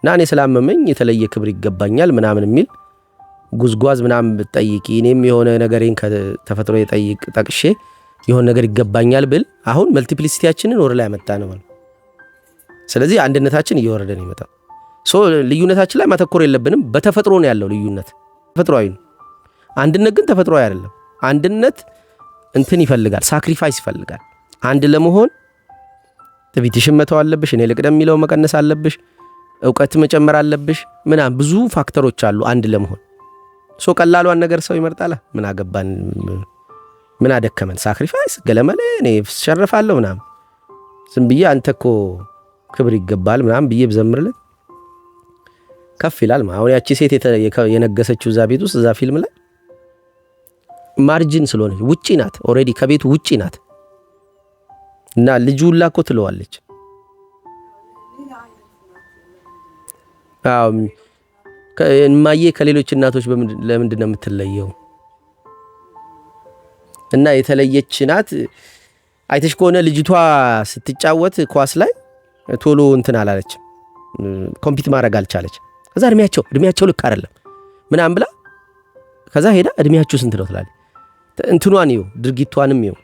Speaker 1: እና እኔ ስላመመኝ የተለየ ክብር ይገባኛል ምናምን የሚል ጉዝጓዝ ምናምን ብትጠይቂ እኔም የሆነ ነገሬን ከተፈጥሮ ጠቅሼ የሆነ ነገር ይገባኛል ብል አሁን መልቲፕሊሲቲያችንን ወደ ላይ ያመጣ ነው ማለት። ስለዚህ አንድነታችን እየወረደ ነው ይመጣ። ልዩነታችን ላይ ማተኮር የለብንም። በተፈጥሮ ነው ያለው ልዩነት፣ ተፈጥሯዊ ነው። አንድነት ግን ተፈጥሯዊ አይደለም። አንድነት እንትን ይፈልጋል፣ ሳክሪፋይስ ይፈልጋል። አንድ ለመሆን ትዕቢትሽን መተው አለብሽ። እኔ ልቅደም የሚለው መቀነስ አለብሽ። እውቀት መጨመር አለብሽ። ምናምን ብዙ ፋክተሮች አሉ አንድ ለመሆን። ቀላሏን ነገር ሰው ይመርጣል። ምን አገባን፣ ምን አደከመን፣ ሳክሪፋይስ ገለመለ፣ እኔ ሸረፋለሁ ምናምን ዝም ብዬ አንተ እኮ ክብር ይገባል ምናምን ብዬ ብዘምርለት ከፍ ይላል። አሁን ያቺ ሴት የነገሰችው እዛ ቤት ውስጥ እዛ ፊልም ላይ ማርጂን ስለሆነች ውጪ ናት፣ ኦሬዲ ከቤቱ ውጪ ናት። እና ልጁ ሁላ እኮ ትለዋለች። እማዬ ከሌሎች እናቶች ለምንድን ነው የምትለየው? እና የተለየች ናት። አይተሽ ከሆነ ልጅቷ ስትጫወት ኳስ ላይ ቶሎ እንትን አላለችም። ኮምፒት ማድረግ አልቻለች። ከዛ እድሜያቸው ልክ አይደለም ምናምን ብላ ከዛ ሄዳ እድሜያችሁ ስንት ነው ትላለች። እንትኗን ይው ድርጊቷንም ይው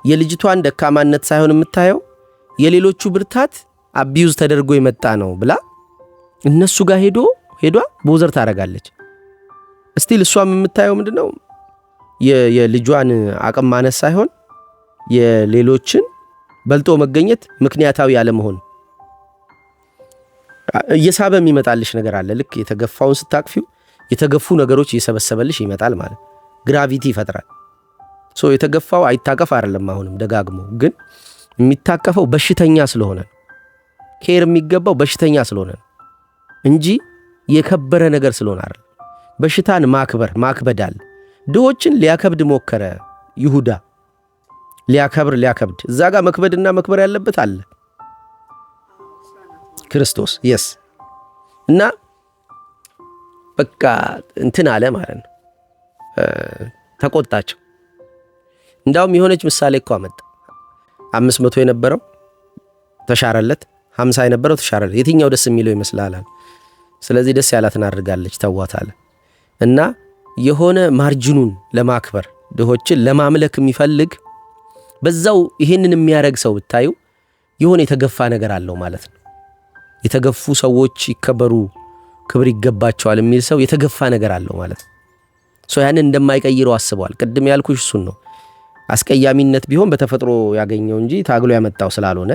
Speaker 1: የልጅቷን ደካማነት ሳይሆን የምታየው የሌሎቹ ብርታት አቢዩዝ ተደርጎ የመጣ ነው ብላ እነሱ ጋር ሄዷ ቦዘር ታረጋለች። እስቲል እሷም የምታየው ምንድነው የልጇን አቅም ማነስ ሳይሆን የሌሎችን በልጦ መገኘት ምክንያታዊ ያለ መሆን እየሳበ የሚመጣልሽ ነገር አለ። ልክ የተገፋውን ስታቅፊው የተገፉ ነገሮች እየሰበሰበልሽ ይመጣል ማለት ግራቪቲ ይፈጥራል። ሶ የተገፋው አይታቀፍ አይደለም። አሁንም ደጋግሞ ግን የሚታቀፈው በሽተኛ ስለሆነ ኬር የሚገባው በሽተኛ ስለሆነ እንጂ የከበረ ነገር ስለሆነ አይደለም። በሽታን ማክበዳል ድሆችን ሊያከብድ ሞከረ ይሁዳ ሊያከብድ እዛ ጋር መክበድ ያለበት አለ ክርስቶስ yes እና በቃ እንትን አለ ማለት ነው። ተቆጣቸው። እንዳውም የሆነች ምሳሌ እኮ አመጣ። 500 የነበረው ተሻረለት፣ 50 የነበረው ተሻረለት። የትኛው ደስ የሚለው ይመስላል? ስለዚህ ደስ ያላትን አድርጋለች ተዋታለ። እና የሆነ ማርጅኑን ለማክበር ድሆችን ለማምለክ የሚፈልግ በዛው ይሄንን የሚያረግ ሰው ብታዩ የሆነ የተገፋ ነገር አለው ማለት ነው። የተገፉ ሰዎች ይከበሩ፣ ክብር ይገባቸዋል የሚል ሰው የተገፋ ነገር አለው ማለት ነው። ያንን እንደማይቀይረው አስቧል። ቅድም ያልኩሽ እሱን ነው። አስቀያሚነት ቢሆን በተፈጥሮ ያገኘው እንጂ ታግሎ ያመጣው ስላልሆነ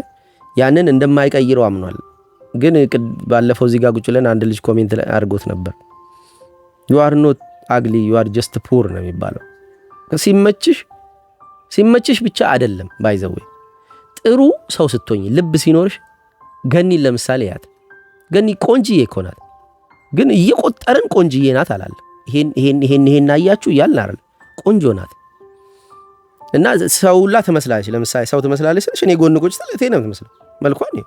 Speaker 1: ያንን እንደማይቀይረው አምኗል። ግን ባለፈው እዚህ ጋር ቁጭ ብለን አንድ ልጅ ኮሜንት አድርጎት ነበር። you are not ugly you are just poor ነው የሚባለው። ሲመችሽ ብቻ አይደለም ባይዘው ጥሩ ሰው ስትሆኝ ልብ ሲኖርሽ ገኒ ለምሳሌ ያት ገኒ ቆንጂዬ ኮናት ግን እየቆጠረን ቆንጂዬ ናት አላለ። ይሄን አያችሁ ያልን አይደል? ቆንጆ ናት እና ሰውላ ተመስላለች። ለምሳሌ ሰው ተመስላለች ስለሽ እኔ ጎን ቁጭ ስለቴ ነው ተመስለ መልኳን ነው።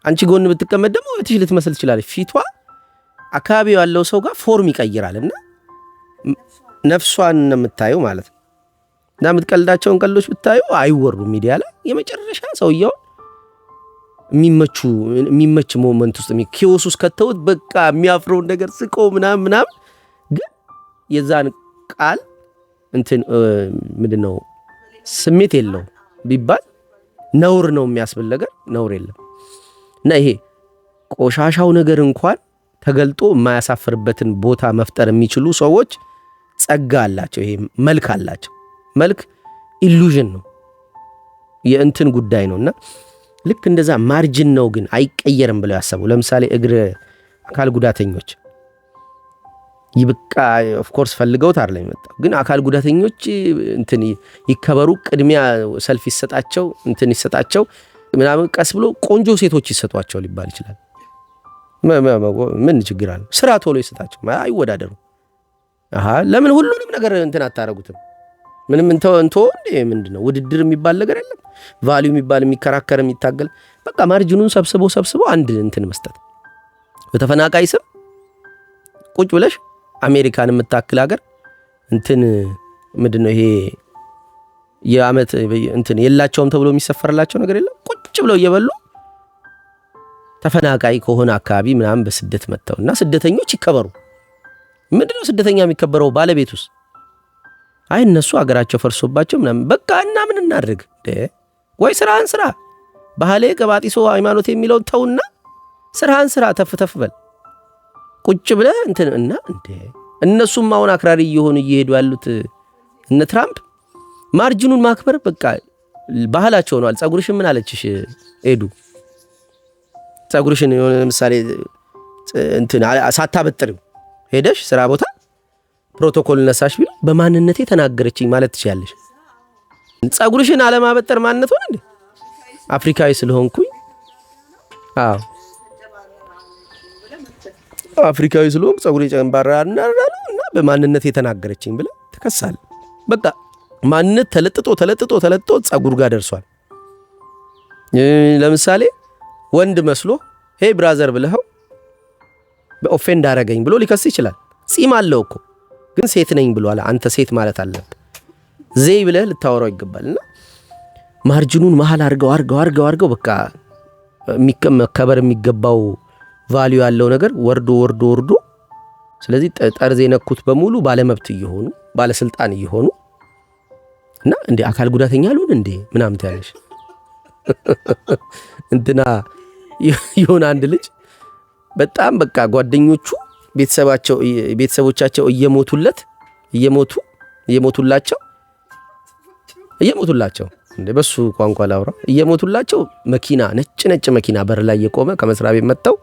Speaker 1: አንቺ ጎን ብትቀመጥ ደግሞ እትሽ ልትመስል ትችላለች። ፊቷ አካባቢው ያለው ሰው ጋር ፎርም ይቀይራልና ነፍሷን ነው የምታየው ማለት ነው። እና የምትቀልዳቸውን ቀልዶች ብታዩ አይወሩ ሚዲያ ላይ የመጨረሻ ሰውየው የሚመች ሞመንት ውስጥ ኪዮስ ውስጥ ከተውት በቃ የሚያፍረውን ነገር ስቆ ምናምን ግን የዛን ቃል እንትን ምንድነው ስሜት የለው ቢባል ነውር ነው የሚያስብል ነገር ነውር የለም። እና ይሄ ቆሻሻው ነገር እንኳን ተገልጦ የማያሳፍርበትን ቦታ መፍጠር የሚችሉ ሰዎች ጸጋ አላቸው። ይሄ መልክ አላቸው። መልክ ኢሉዥን ነው፣ የእንትን ጉዳይ ነውና ልክ እንደዛ ማርጅን ነው ግን አይቀየርም ብለው ያሰቡ። ለምሳሌ እግር አካል ጉዳተኞች ይብቃ ኦፍ ኮርስ ፈልገውት አይደለም የመጣው ግን አካል ጉዳተኞች እንትን ይከበሩ፣ ቅድሚያ ሰልፍ ይሰጣቸው፣ እንትን ይሰጣቸው ምናምን ቀስ ብሎ ቆንጆ ሴቶች ይሰጧቸው ሊባል ይችላል። ምን ችግር አለ? ስራ ቶሎ ይሰጣቸው፣ አይወዳደሩ። ለምን ሁሉንም ነገር እንትን አታረጉትም? ምንም እንቶ እንዴ ምንድነው ውድድር የሚባል ነገር የለም። ቫልዩ የሚባል የሚከራከር የሚታገል በቃ ማርጅኑን ሰብስቦ አንድ እንትን መስጠት። በተፈናቃይ ስም ቁጭ ብለሽ አሜሪካን የምታክል ሀገር እንትን ምንድነው ይሄ የአመት እንትን የላቸውም ተብሎ የሚሰፈርላቸው ነገር የለም። ቁጭ ብለው እየበሉ ተፈናቃይ ከሆነ አካባቢ ምናምን በስደት መጥተውና ስደተኞች ይከበሩ። ምንድነው ስደተኛ የሚከበረው? ባለቤቱስ? አይ እነሱ አገራቸው ፈርሶባቸው ምናምን በቃ እና ምን እናድርግ? ወይ ስራህን ስራ፣ ባህሌ ቀባጢሶ ሃይማኖት የሚለውን ተውና ስራህን ስራ፣ ተፍተፍ በል ቁጭ ብለህ እንትን እና እነሱም አሁን አክራሪ እየሄዱ ያሉት እነ ትራምፕ ማርጅኑን ማክበር በቃ ባህላቸው ሆኗል። ጸጉርሽን ምን አለችሽ ሄዱ ጸጉርሽን የሆነ ለምሳሌ እንትን ሳታበጥሪው ሄደሽ ስራ ቦታ ፕሮቶኮል ነሳሽ ቢል በማንነቴ ተናገረችኝ ማለት ትችያለሽ። ጸጉርሽን አለማበጠር ማንነት ሆነ እንዴ? አፍሪካዊ ስለሆንኩኝ አፍሪካዊ ስለሆንኩ ጸጉሬ ጨንባራና በማንነቴ ተናገረችኝ ብለ ተከሳለ። በቃ ማንነት ተለጥጦ ጸጉር ጋር ደርሷል። ለምሳሌ ወንድ መስሎ ሄይ ብራዘር ብለኸው በኦፌንድ አረገኝ ብሎ ሊከስ ይችላል። ጺም አለው እኮ ግን ሴት ነኝ ብሏል። አንተ ሴት ማለት አለበት ዘይ ብለህ ልታወራው ይገባልና ማርጅኑን መሃል አርገው በቃ መከበር የሚገባው ቫልዩ ያለው ነገር ወርዶ ስለዚህ ጠርዝ የነኩት በሙሉ ባለመብት እየሆኑ ባለስልጣን እየሆኑ እና እንዴ አካል ጉዳተኛ አሉን እንዴ ምናምን ታያለሽ። እንትና የሆነ አንድ ልጅ በጣም በቃ ጓደኞቹ ቤተሰቦቻቸው እየሞቱላቸው እንዴ በሱ ቋንቋ ላውራ እየሞቱላቸው መኪና ነጭ መኪና በር ላይ የቆመ ከመስሪያ ቤት መጣው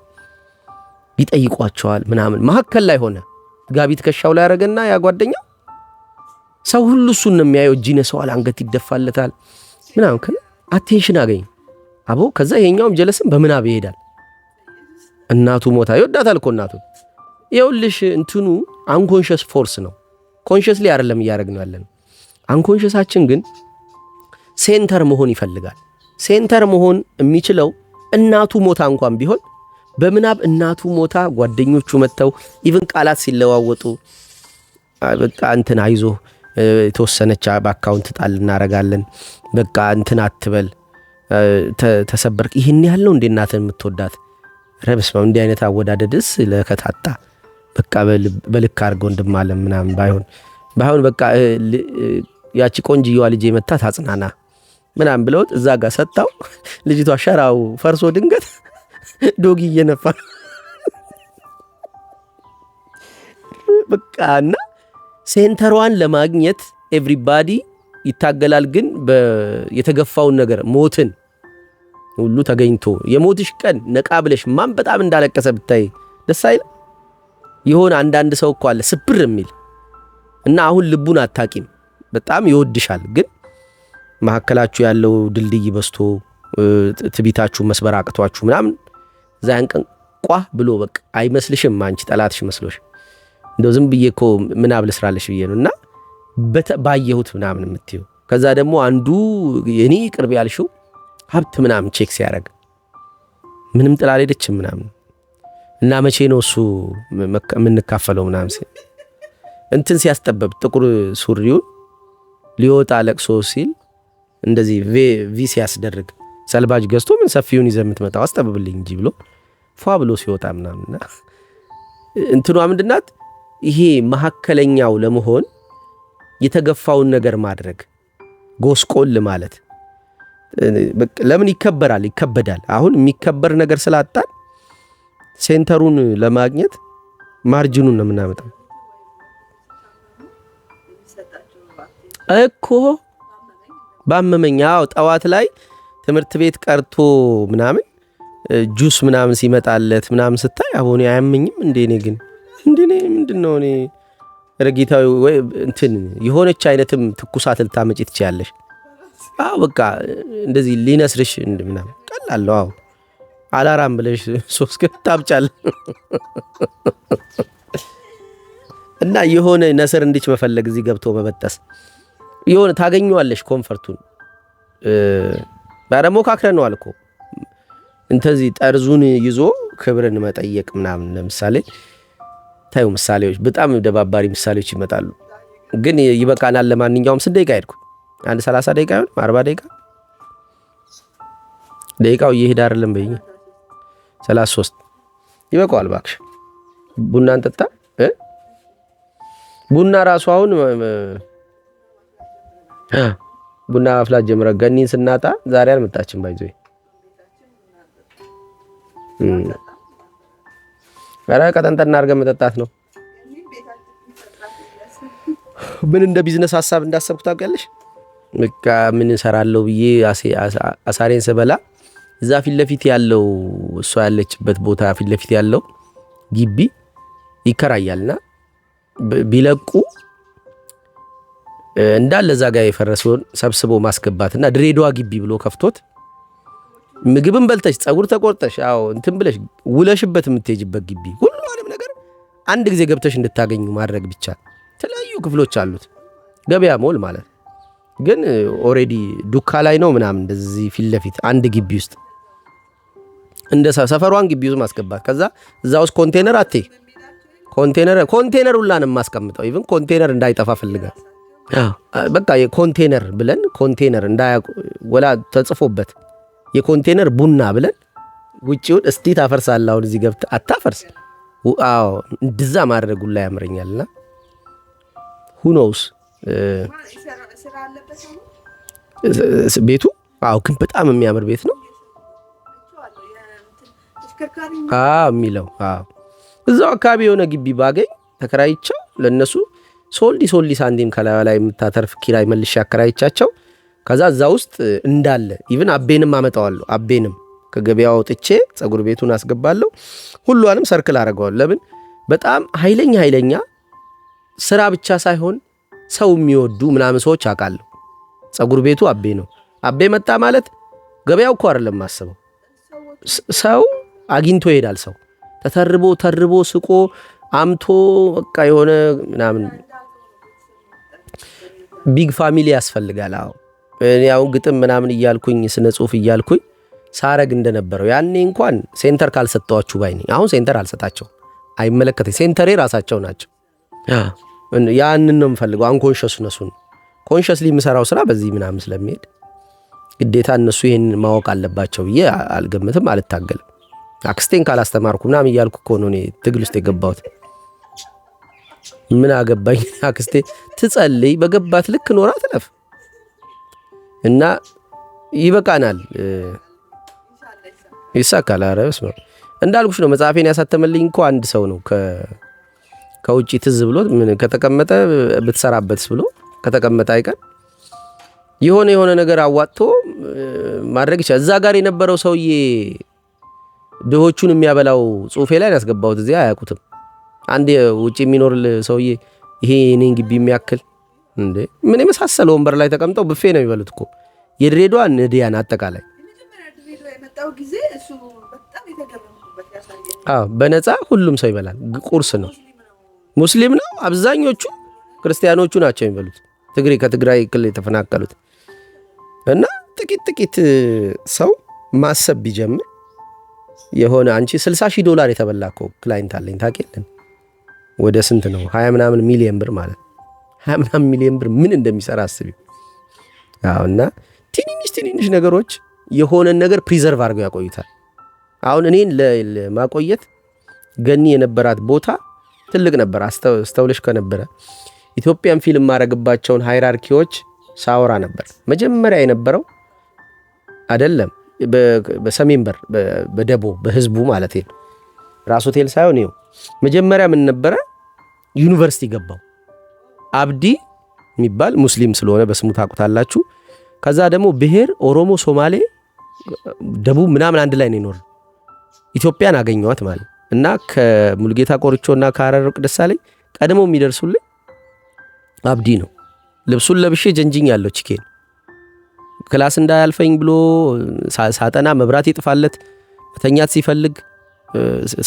Speaker 1: ይጠይቋቸዋል ምናምን መሐከል ላይ ሆነ ጋቢ ትከሻው ላይ ያረጋና ያ ጓደኛው ሰው ሁሉ እሱን ነው የሚያየው። እጅ ይነሳዋል፣ አንገት ይደፋለታል ምናምን ከ አቴንሽን አገኝ አቦ። ከዛ ይሄኛውም ጀለስም በምናብ ይሄዳል። እናቱ ሞታ ይወዳታል እኮ እናቱ። ይኸውልሽ እንትኑ አንኮንሽስ ፎርስ ነው፣ ኮንሽስሊ አይደለም እያደረግነው ያለን። አንኮንሽሳችን ግን ሴንተር መሆን ይፈልጋል። ሴንተር መሆን የሚችለው እናቱ ሞታ እንኳን ቢሆን በምናብ እናቱ ሞታ ጓደኞቹ መተው ኢቭን ቃላት ሲለዋወጡ በቃ እንትን አይዞ የተወሰነች በአካውንት ጣል እናረጋለን በቃ እንትን አትበል ተሰበርክ ይሄን ያለው እንደ እናትን የምትወዳት ረብስማ እንዲህ አይነት አወዳደድስ ለከታጣ በቃ በልክ አድርገው እንደማለም ምናምን ባይሆን በቃ ያቺ ቆንጅየዋ ልጅ መታ ታጽናና ምናምን ብለውት እዛ ጋር ሰጣው። ልጅቷ ሸራው ፈርሶ ድንገት ዶጊ እየነፋ በቃና ሴንተሯን ለማግኘት ኤቭሪባዲ ይታገላል። ግን የተገፋውን ነገር ሞትን ሁሉ ተገኝቶ የሞትሽ ቀን ነቃ ብለሽ ማን በጣም እንዳለቀሰ ብታይ ደስ አይል ይሆን? አንዳንድ ሰው እኮ አለ ስብር የሚል እና አሁን ልቡን አታቂም በጣም ይወድሻል። ግን መሐከላችሁ ያለው ድልድይ በስቶ ትቢታችሁ መስበር አቅቷችሁ ምናምን ዛን ቀን ቋ ብሎ በቃ አይመስልሽም አንቺ ጠላትሽ መስሎሽ እንደው ዝም ብዬ እኮ ምናብ ልስራለሽ ብዬ ነውና ባየሁት ምናምን የምትዩ። ከዛ ደግሞ አንዱ የኔ ቅርብ ያልሽው ሀብት ምናምን ቼክ ሲያደርግ ምንም ጥላ አልሄደችም ምናምን እና መቼ ነው እሱ የምንካፈለው ምናምን እንትን ሲያስጠበብ ጥቁር ሱሪውን ሊወጣ ለቅሶ ሲል እንደዚህ ቪ ሲያስደርግ ሰልባጅ ገዝቶ ምን ሰፊውን ይዘህ የምትመጣው አስጠብብልኝ እንጂ ብሎ ፏ ብሎ ሲወጣ ምናምንና እንትኗ ምንድናት? ይሄ መሐከለኛው ለመሆን የተገፋውን ነገር ማድረግ ጎስቆል ማለት ለምን ይከበዳል። አሁን የሚከበር ነገር ስላጣን ሴንተሩን ለማግኘት ማርጂኑን ነው የምናመጣው እኮ። ባመመኛው ጠዋት ላይ ትምህርት ቤት ቀርቶ ምናምን ጁስ ምናምን ሲመጣለት ምናምን ስታይ አሁን አያመኝም እንዴ? እኔ ግን እንዴ ምንድነው እኔ ረጊታው ወይ እንትን የሆነች አይነትም ትኩሳት ልታመጪ ትችያለሽ። አዎ በቃ እንደዚህ ሊነስርሽ ምናምን ቀላል። አዎ አላራም ብለሽ ሶስት ከታብጫል እና የሆነ ነስር እንዲች መፈለግ እዚህ ገብቶ መበጠስ የሆነ ታገኙዋለሽ ኮንፈርቱን። ባረሞ ካክረነው አልኮ እንተዚህ ጠርዙን ይዞ ክብርን መጠየቅ ምናምን። ለምሳሌ ታዩ ምሳሌዎች በጣም ደባባሪ ምሳሌዎች ይመጣሉ። ግን ይበቃናል። ለማንኛውም 6 ደቂቃ ሄድኩ። አንድ 30 ደቂቃ ይሆን 40 ደቂቃ ደቂቃው እየሄደ አይደለም በይኝ 33 ይበቃዋል። ባክሽ ቡና እንጠጣ። ቡና ራሱ አሁን ቡና አፍላት ጀምራ ገኒን ስናጣ ዛሬ አልመጣችም ባይዘይ ጋራ ቀጠንጠና አድርገን መጠጣት ነው። ምን እንደ ቢዝነስ ሐሳብ እንዳሰብኩ ታውቂያለሽ? በቃ ምን እሰራለሁ ብዬ አሳሬን ስበላ እዛ ፊት ለፊት ያለው እሷ ያለችበት ቦታ ፊት ለፊት ያለው ግቢ ይከራያልና ቢለቁ እንዳለ እዛ ጋር የፈረሰውን ሰብስቦ ማስገባትና ድሬዳዋ ግቢ ብሎ ከፍቶት ምግብን በልተሽ ጸጉር ተቆርጠሽ አዎ እንትን ብለሽ ውለሽበት የምትሄጅበት ግቢ ሁሉ ዓለም ነገር አንድ ጊዜ ገብተሽ እንድታገኙ ማድረግ ብቻ። የተለያዩ ክፍሎች አሉት ገበያ ሞል ማለት ግን ኦሬዲ ዱካ ላይ ነው ምናምን እንደዚህ ፊት ለፊት አንድ ግቢ ውስጥ እንደ ሰፈሯን ግቢ ውስጥ ማስገባት። ከዛ እዛ ውስጥ ኮንቴነር ሁላንም ማስቀምጠው ኢቭን ኮንቴነር እንዳይጠፋ ፈልጋል። በቃ የኮንቴነር ብለን ኮንቴነር እንዳያቆ ወላ ተጽፎበት የኮንቴነር ቡና ብለን ውጪውን እስቲ ታፈርሳለህ። አሁን እዚህ ገብተህ አታፈርስ። አዎ እንደዛ ማድረጉ ላይ ያምረኛልና ሁኖስ ቤቱ አዎ ግን በጣም የሚያምር ቤት ነው። የሚለው እዛው አካባቢ የሆነ ግቢ ባገኝ ተከራይቻው ለነሱ ሶልዲ ሳንቲም ከላይ ላይ የምታተርፍ ኪራይ መልሼ አከራይቻቸው ከዛ እዛ ውስጥ እንዳለ ኢቭን አቤንም አመጣዋለሁ። አቤንም ከገበያው ወጥቼ ጸጉር ቤቱን አስገባለሁ። ሁሉንም ሰርክል አደርገዋለሁ። ለምን በጣም ኃይለኛ ስራ ብቻ ሳይሆን ሰው የሚወዱ ምናምን ሰዎች አውቃለሁ። ጸጉር ቤቱ አቤ ነው። አቤ መጣ ማለት ገበያው እኮ አይደለም ማስበው ሰው አግኝቶ ይሄዳል። ሰው ተተርቦ ስቆ አምቶ በቃ የሆነ ምናምን ቢግ ፋሚሊ ያስፈልጋል። አዎ እኔ አሁን ግጥም ምናምን እያልኩኝ ስነ ጽሁፍ እያልኩኝ ሳረግ እንደነበረው ያኔ እንኳን ሴንተር ካልሰጠዋችሁ ባይ ነኝ። አሁን ሴንተር አልሰጣቸው አይመለከተኝ። ሴንተሬ ራሳቸው ናቸው። ያንን ነው የምፈልገው። አንኮንሽስነሱን ኮንሽስሊ የምሰራው ስራ በዚህ ምናምን ስለሚሄድ ግዴታ እነሱ ይሄን ማወቅ አለባቸው ብዬ አልገምትም፣ አልታገልም። አክስቴን ካላስተማርኩ ምናምን እያልኩ እኮ ነው እኔ ትግል ውስጥ የገባሁት። ምን አገባኝ አክስቴ ትጸልይ በገባት ልክ ኖራ ትለፍ እና ይበቃናል። ይሳካል። ኧረ በስመ አብ እንዳልኩሽ ነው። መጽሐፌን ያሳተመልኝ እኮ አንድ ሰው ነው። ከውጪ ትዝ ብሎት ምን ከተቀመጠ ብትሰራበትስ ብሎ ከተቀመጠ አይቀር የሆነ ነገር አዋጥቶ ማድረግ ይችላል። እዛ ጋር የነበረው ሰውዬ ድሆቹን የሚያበላው ጽሁፌ ላይ ያስገባሁት እዚያ አያውቁትም። አንድ ውጪ የሚኖር ሰውዬ ይሄ እኔን ግቢ የሚያክል እንዴ ምን የመሳሰለ ወንበር ላይ ተቀምጠው ብፌ ነው የሚበሉት እኮ የድሬዳዋ ነዲያን አጠቃላይ በነፃ ሁሉም ሰው ይበላል። ቁርስ ነው። ሙስሊም ነው። አብዛኞቹ ክርስቲያኖቹ ናቸው የሚበሉት። ከትግራይ ክልል የተፈናቀሉት እና ጥቂት ሰው ማሰብ ቢጀምር የሆነ አንቺ $60,000 የተበላኮ ክላይንት አለኝ ታውቂያለሽ? ወደ ስንት ነው 20 ምናምን ሚሊዮን ብር ማለት 20 ምናምን ሚሊዮን ብር ምን እንደሚሰራ አስቢ። እና ትንንሽ ነገሮች የሆነ ነገር ፕሪዘርቭ አድርገው ያቆዩታል። አሁን እኔን ለማቆየት ገኒ የነበራት ቦታ ትልቅ ነበር። አስተውለሽ ከነበረ ኢትዮጵያን ፊልም ማረግባቸውን ሃይራርኪዎች ሳወራ ነበር። መጀመሪያ የነበረው አይደለም በሰሜን በር በደቦ በህዝቡ ማለት ነው። ራስ ሆቴል ሳይሆን ይኸው መጀመሪያ ምን ነበረ ዩኒቨርሲቲ ገባው። አብዲ የሚባል ሙስሊም ስለሆነ በስሙ ታውቁታላችሁ። ከዛ ደግሞ ብሔር ኦሮሞ፣ ሶማሌ፣ ደቡብ ምናምን አንድ ላይ ነው ይኖር። ኢትዮጵያን አገኘዋት ማለት እና ከሙልጌታ ቆርቾና ከአረር ቅደሳለኝ ቀድሞ የሚደርሱልኝ አብዲ ነው። ልብሱን ለብሼ ጀንጅኝ ያለው ቺኬን ክላስ እንዳያልፈኝ ብሎ ሳጠና መብራት ይጥፋለት፣ መተኛት ሲፈልግ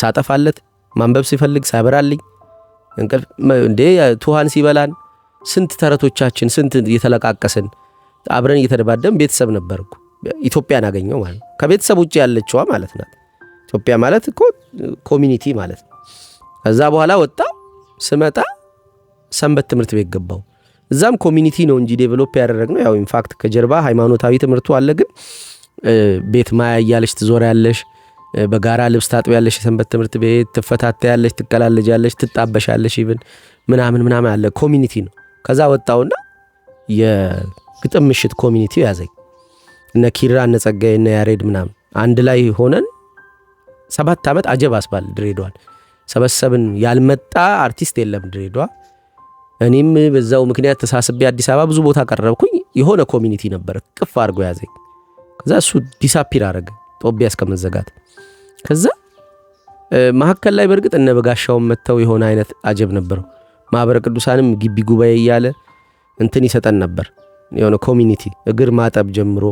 Speaker 1: ሳጠፋለት፣ ማንበብ ሲፈልግ ሳበራልኝ፣ እንቅልፍ እንዴ ቱሃን ሲበላን ስንት ተረቶቻችን ስንት እየተለቃቀስን አብረን እየተደባደም ቤተሰብ ነበርኩ። ኢትዮጵያን አገኘው ማለት ከቤተሰብ ውጪ ያለችዋ ማለት ናት። ኢትዮጵያ ማለት እኮ ኮሚኒቲ ማለት ነው። ከዛ በኋላ ወጣ ስመጣ ሰንበት ትምህርት ቤት ገባው። እዛም ኮሚኒቲ ነው እንጂ ዴቨሎፕ ያደረግነው ያው ኢንፋክት ከጀርባ ሃይማኖታዊ ትምህርቱ አለ። ግን ቤት ማያ ያለሽ ትዞሪያለሽ፣ በጋራ ልብስ ታጥቢያለሽ፣ የሰንበት ትምህርት ቤት ትፈታታያለሽ፣ ትቀላለጃለሽ፣ ትጣበሻለሽ ኢቭን ምናምን አለ። ኮሚኒቲ ነው። ከዛ ወጣውና የግጥም ምሽት ኮሚኒቲ ያዘኝ። እነ ኪራ እነ ጸጋዬ እነ ያሬድ ምናምን አንድ ላይ ሆነን 7 ዓመት አጀብ አስባል ድሬዳዋን ሰበሰብን። ያልመጣ አርቲስት የለም ድሬዳዋ። እኔም በዛው ምክንያት ተሳስቤ አዲስ አበባ ብዙ ቦታ ቀረብኩኝ። የሆነ ኮሚኒቲ ነበር ቅፍ አድርጎ ያዘኝ። ከዛ እሱ ዲሳፒር አረገ ጦቢያ እስከመዘጋት። ከዛ መሀከል ላይ በርግጥ እነ በጋሻውን መተው የሆነ አይነት አጀብ ነበረው። ማህበረ ቅዱሳንም ግቢ ጉባኤ እያለ እንትን ይሰጠን ነበር። የሆነ ኮሚኒቲ እግር ማጠብ ጀምሮ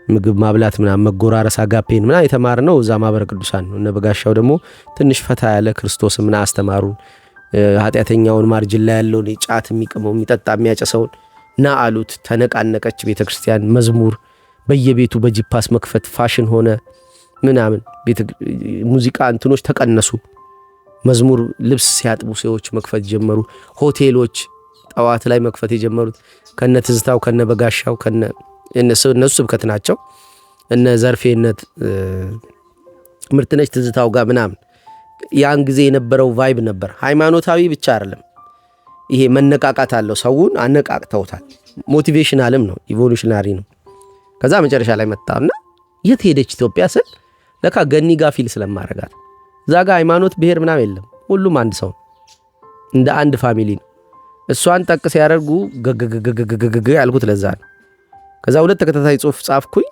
Speaker 1: ምግብ ማብላት ምናምን መጎራረስ አጋፔን ምናምን የተማርነው እዛ ማህበረ ቅዱሳን ነው። እነ በጋሻው ደግሞ ትንሽ ፈታ ያለ ክርስቶስ ምናምን አስተማሩን። ኃጢአተኛውን ማርጅን ላይ ያለውን ጫት የሚቀመው የሚጠጣ የሚያጨሰውን ና አሉት። ተነቃነቀች ቤተክርስቲያን። መዝሙር በየቤቱ በጂፓስ መክፈት ፋሽን ሆነ ምናምን። ሙዚቃ እንትኖች ተቀነሱ። መዝሙር ልብስ ሲያጥቡ ሰዎች መክፈት ጀመሩ። ሆቴሎች ጠዋት ላይ መክፈት የጀመሩት ከነ ትዝታው ከነ በጋሻው ከነ እነሱ ስብከት ናቸው። እነ ዘርፌነት ምርትነሽ ትዝታው ጋር ምናምን ያን ጊዜ የነበረው ቫይብ ነበር። ሃይማኖታዊ ብቻ አይደለም፣ ይሄ መነቃቃት አለው። ሰውን አነቃቅተውታል። ሞቲቬሽናልም ነው፣ ኢቮሉሽናሪ ነው። ከዛ መጨረሻ ላይ መጣና የት ሄደች ኢትዮጵያ ስል ለካ ገኒ ጋር ፊል ስለማረጋት እዛ ጋር ሃይማኖት ብሔር ምናምን የለም፣ ሁሉም አንድ ሰው እንደ አንድ ፋሚሊ ነው። እሷን ጠቅ ሲያደርጉ ገገገገገገ ያልኩት ለዛ ነው። ከዛ 2 ተከታታይ ጽሁፍ ጻፍኩኝ።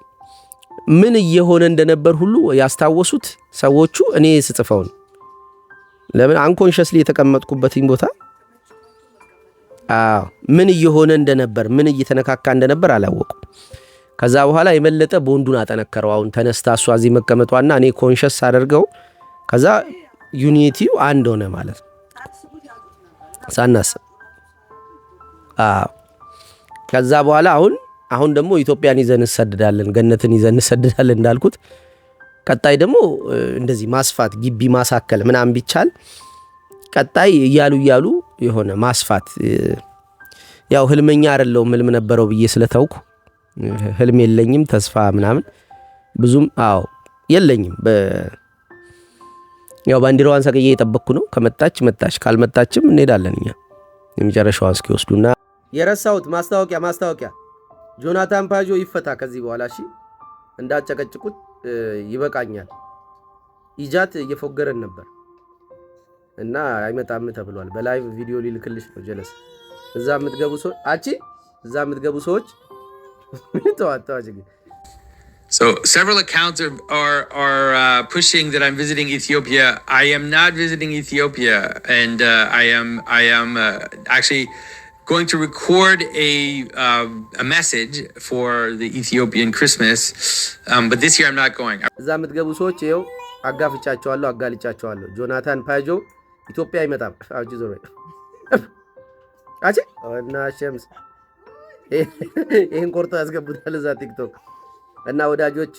Speaker 1: ምን እየሆነ እንደነበር ሁሉ ያስታወሱት ሰዎቹ እኔ ስጽፈው ነው። ለምን አንኮንሽስሊ የተቀመጥኩበትኝ ቦታ ምን እየሆነ እንደነበር ምን እየተነካካ እንደነበር አላወቁም። ከዛ በኋላ የመለጠ ቦንዱን አጠነከረው። አሁን ተነስታ እሷ እዚህ መቀመጧና እኔ ኮንሽስ አደርገው ከዛ ዩኒቲው አንድ ሆነ ማለት ነው ሳናስብ። ከዛ በኋላ አሁን ደግሞ ኢትዮጵያን ይዘን እንሰደዳለን፣ ገነትን ይዘን እንሰደዳለን እንዳልኩት ቀጣይ ደግሞ እንደዚህ ማስፋት ግቢ ማሳከል ምናምን ቢቻል ቀጣይ እያሉ የሆነ ማስፋት ያው ህልመኛ አይደለሁም ህልም ነበረው ብዬ ስለታውኩ ህልም የለኝም ተስፋ ምናምን ብዙም የለኝም። ያው ባንዲራዋን ሰቅዬ እየጠበቅኩ ነው። ከመጣች ካልመጣችም እንሄዳለን እኛ የመጨረሻዋን እስኪወስዱና የረሳሁት ማስታወቂያ ጆናታን ፓጆ ይፈታ ከዚህ በኋላ እሺ፣ እንዳጨቀጭቁት ይበቃኛል። ኢጃት እየፎገረን ነበር እና አይመጣም ተብሏል። በላይቭ ቪዲዮ ሊልክልሽ ነው ጀለስ። እዛ የምትገቡ ሰዎች ተዋታጅ።
Speaker 5: So several accounts are pushing that I'm visiting Ethiopia. I am not visiting Ethiopia, and I am actually going to record a message for the Ethiopian Christmas. But this year I'm not going.
Speaker 1: እዛ የምትገቡ ሰዎች ይኸው አጋልጫቸዋለሁ። ጆናታን ፓጆ ኢትዮጵያ አይመጣም። አውጂ ዞር አቺ እና ሸምስ ይሄን ቆርጦ ያስገቡታል እዛ ቲክቶክ እና ወዳጆች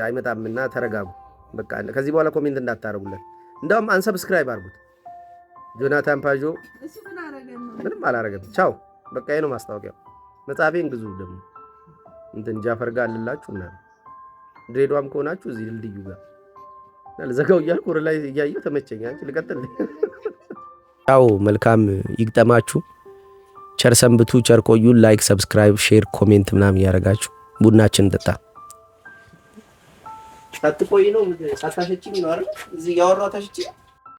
Speaker 1: አይመጣምና ተረጋጉ። በቃ ከዚህ በኋላ ኮሜንት እንዳታረጉለት፣ እንደውም አንሰብስክራይብ አድርጉት። ጆናታን ፓጆ ምንም አላረገም። ቻው በቃ ይሄ ነው ማስታወቂያው። መጻፌን ግዙ ደግሞ እንትን ጃፈር ጋር አለላችሁና ድሬዳዋም ከሆናችሁ እዚህ ድልድዩ ጋር ለዘጋው እያልኩ ላይ እያየሁ ተመቸኝ። አንቺ ልቀጥል። ቻው መልካም ይግጠማችሁ። ቸር ሰንብቱ፣ ቸር ቆዩ። ላይክ፣ ሰብስክራይብ፣ ሼር፣ ኮሜንት ምናምን ያረጋችሁ ቡናችን ጠጣ። አትቆይ ነው ሳታሸቺኝ ነው አይደል? እዚህ ያወራው ታሸቺ